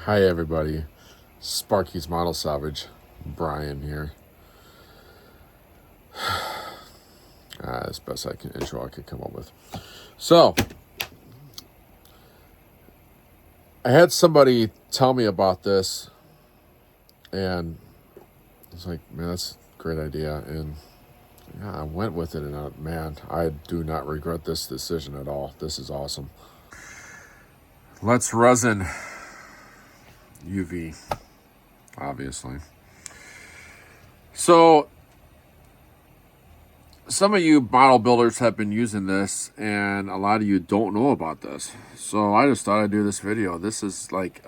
Hi everybody, Sparky's Model Salvage, Brian here. As best intro I could come up with. So, I had somebody tell me about this, and I was like, man, that's a great idea, and yeah, I went with it, and man, I do not regret this decision at all. This is awesome. Let's resin UV, obviously. So, some of you model builders have been using this, and a lot of you don't know about this. So I just thought I'd do this video. This is like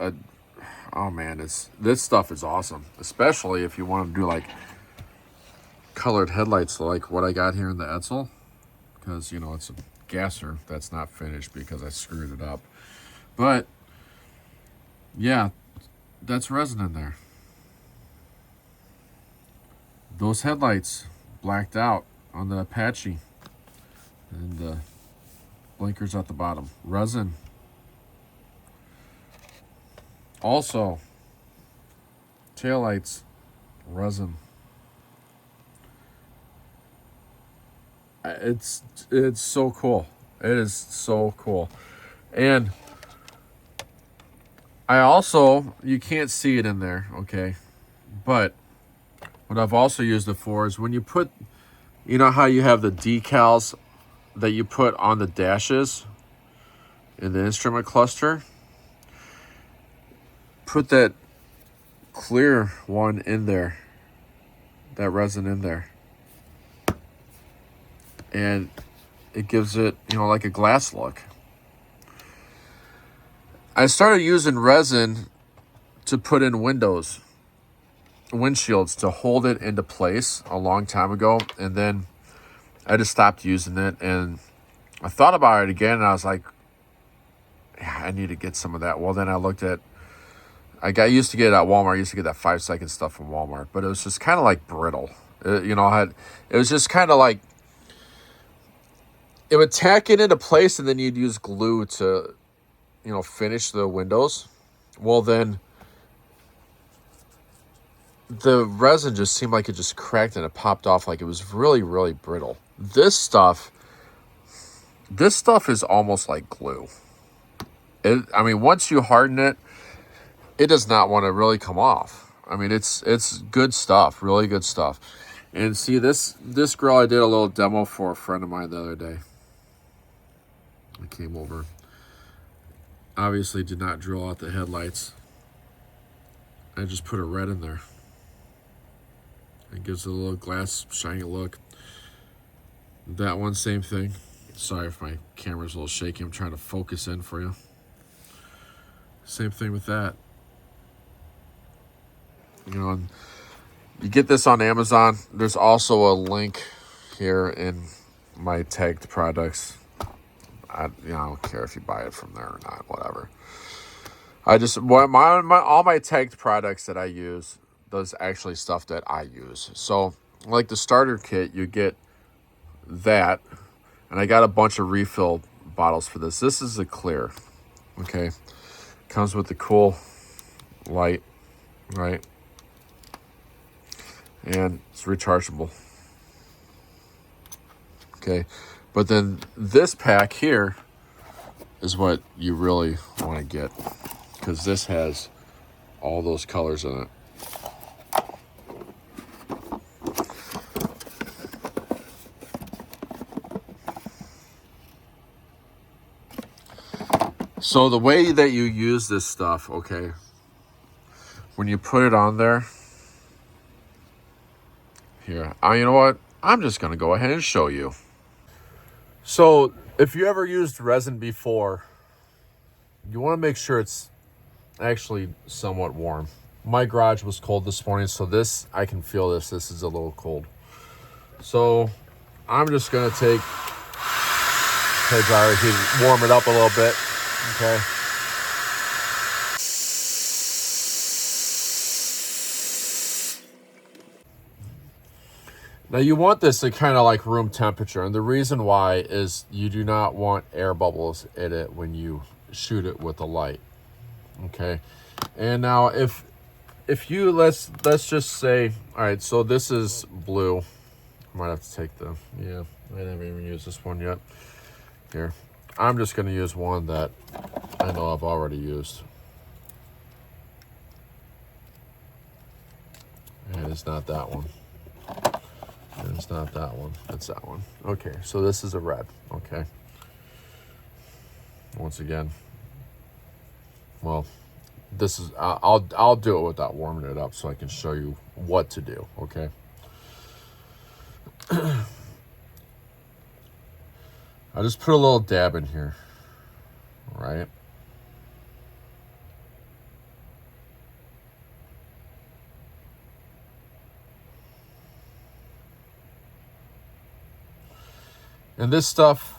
oh man, this stuff is awesome, especially if you want to do like colored headlights like what I got here in the Edsel, because you know it's a gasser that's not finished because I screwed it up. But yeah, that's resin in there. Those headlights blacked out on the Apache, and the blinkers at the bottom, resin. Also, taillights, resin. It's so cool. It is so cool. And I also, you can't see it in there, okay, but what I've also used it for is when you put, you know how you have the decals that you put on the dashes in the instrument cluster? Put that clear one in there, that resin in there. And it gives it, you know, like a glass look. I started using resin to put in windshields to hold it into place a long time ago, and then I just stopped using it, and I thought about it again, and I was like, yeah, I need to get some of that. Well, then I looked at, I used to get it at Walmart. I used to get that 5-second stuff from Walmart, but it was just kind of like brittle. It was just kind of like, it would tack it into place, and then you'd use glue to, you know, finish the windows. Well, then the resin just seemed like it just cracked and it popped off, like it was really, really brittle. This stuff is almost like glue. I mean, once you harden it, it does not want to really come off. I mean, it's good stuff, really good stuff. And see, this girl, I did a little demo for a friend of mine the other day. I came over. Obviously did not drill out the headlights. I just put a red in there. It gives it a little glass shiny look. That one, same thing. Sorry if my camera's a little shaky. I'm trying to focus in for you. Same thing with that. You know, and you get this on Amazon. There's also a link here in my tagged products. I don't care if you buy it from there or not, whatever. All my tagged products that I use, those actually stuff that I use. So, like the starter kit, you get that, and I got a bunch of refill bottles for this. This is a clear, okay? Comes with the cool light, right? And it's rechargeable. Okay, but then this pack here is what you really want to get, because this has all those colors in it. So the way that you use this stuff, okay, when you put it on there, here, you know what? I'm just going to go ahead and show you. So if you ever used resin before, you want to make sure it's actually somewhat warm. My garage was cold this morning, so this, I can feel this. This is a little cold. So I'm just going to take hair dryer heat, warm it up a little bit, okay? Now you want this to kind of like room temperature, and the reason why is you do not want air bubbles in it when you shoot it with the light. Okay. And now if you, let's just say, all right, so this is blue. I might have to take yeah, I haven't even used this one yet. Here, I'm just going to use one that I know I've already used. And it's not that one. And it's not that one. It's that one. Okay, so this is a red. Okay. Once again, well, this is, I'll do it without warming it up so I can show you what to do. Okay. I just put a little dab in here, right? And this stuff,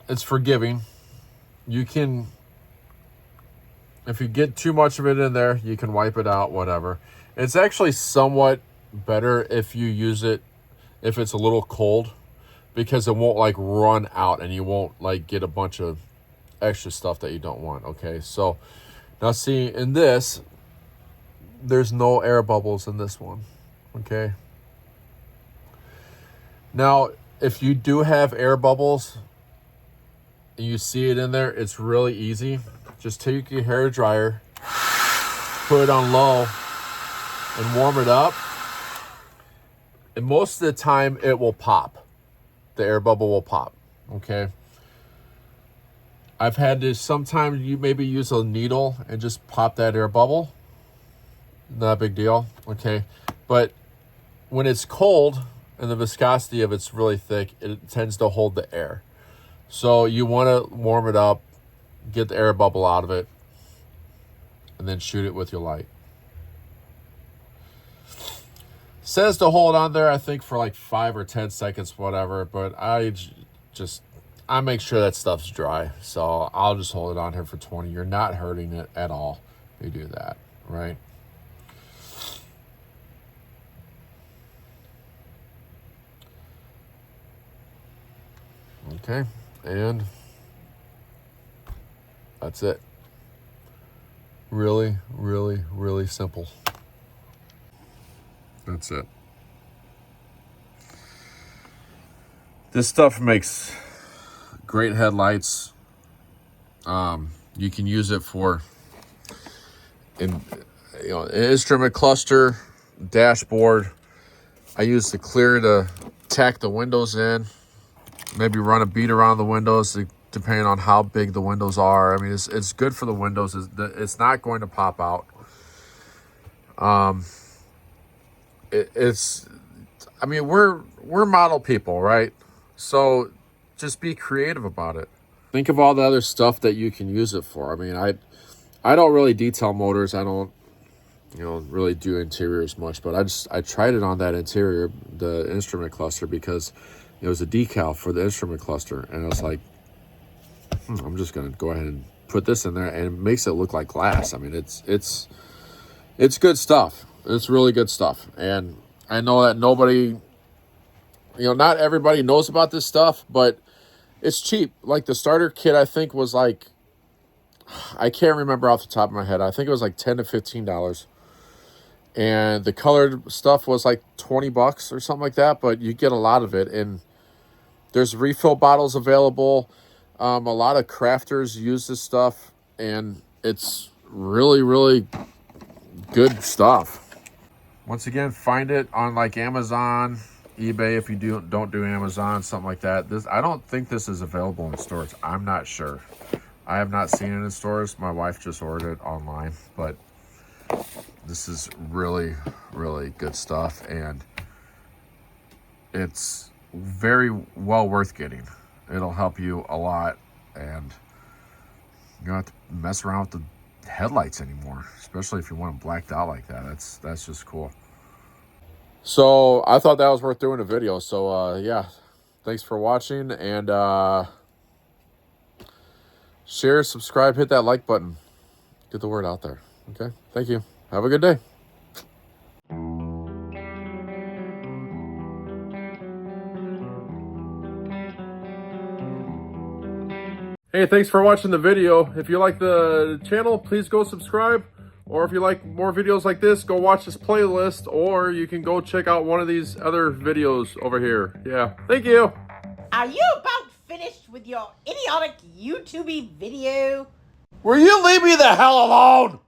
it's forgiving. You can, if you get too much of it in there, you can wipe it out, whatever. It's actually somewhat better if you use it if it's a little cold, because it won't like run out and you won't like get a bunch of extra stuff that you don't want. Okay, so now see, in this, there's no air bubbles in this one. Okay, now if you do have air bubbles and you see it in there, it's really easy. Just take your hair dryer, put it on low, and warm it up. And most of the time, it will pop. The air bubble will pop. Okay. I've had to sometimes you maybe use a needle and just pop that air bubble. Not a big deal. Okay. But when it's cold and the viscosity of it's really thick, it tends to hold the air. So you want to warm it up, get the air bubble out of it, and then shoot it with your light. Says to hold on there, I think, for like 5 or 10 seconds, whatever. But I make sure that stuff's dry. So I'll just hold it on here for 20. You're not hurting it at all if you do that, right? Okay, and that's it. Really, really, really simple. That's it. This stuff makes great headlights. You can use it for an instrument cluster, dashboard. I use the clear to tack the windows in. Maybe run a bead around the windows, depending on how big the windows are. I mean, it's good for the windows. It's not going to pop out. I mean, we're model people, right? So just be creative about it. Think of all the other stuff that you can use it for. I mean, I don't really detail motors. I don't, really do interiors much, but I tried it on that interior, the instrument cluster, because it was a decal for the instrument cluster, and I was like, I'm just gonna go ahead and put this in there, and it makes it look like glass. I mean, it's good stuff. It's really good stuff, and I know that nobody, not everybody knows about this stuff, but it's cheap. Like the starter kit, I think was like, I can't remember off the top of my head. I think it was like $10 to $15. And the colored stuff was like $20 or something like that, but you get a lot of it. And there's refill bottles available. A lot of crafters use this stuff, and it's really, really good stuff. Once again, find it on like Amazon, eBay if you don't do Amazon, something like that. I don't think this is available in stores. I'm not sure. I have not seen it in stores. My wife just ordered it online, but this is really, really good stuff, and it's very well worth getting. It'll help you a lot, and you don't have to mess around with the headlights anymore, especially if you want them blacked out like that. That's just cool. So I thought that was worth doing a video. So yeah, thanks for watching, and share, subscribe, hit that like button. Get the word out there. Okay, thank you. Have a good day. Hey, thanks for watching the video. If you like the channel, please go subscribe. Or if you like more videos like this, go watch this playlist. Or you can go check out one of these other videos over here. Yeah, thank you. Are you about finished with your idiotic YouTube video? Will you leave me the hell alone?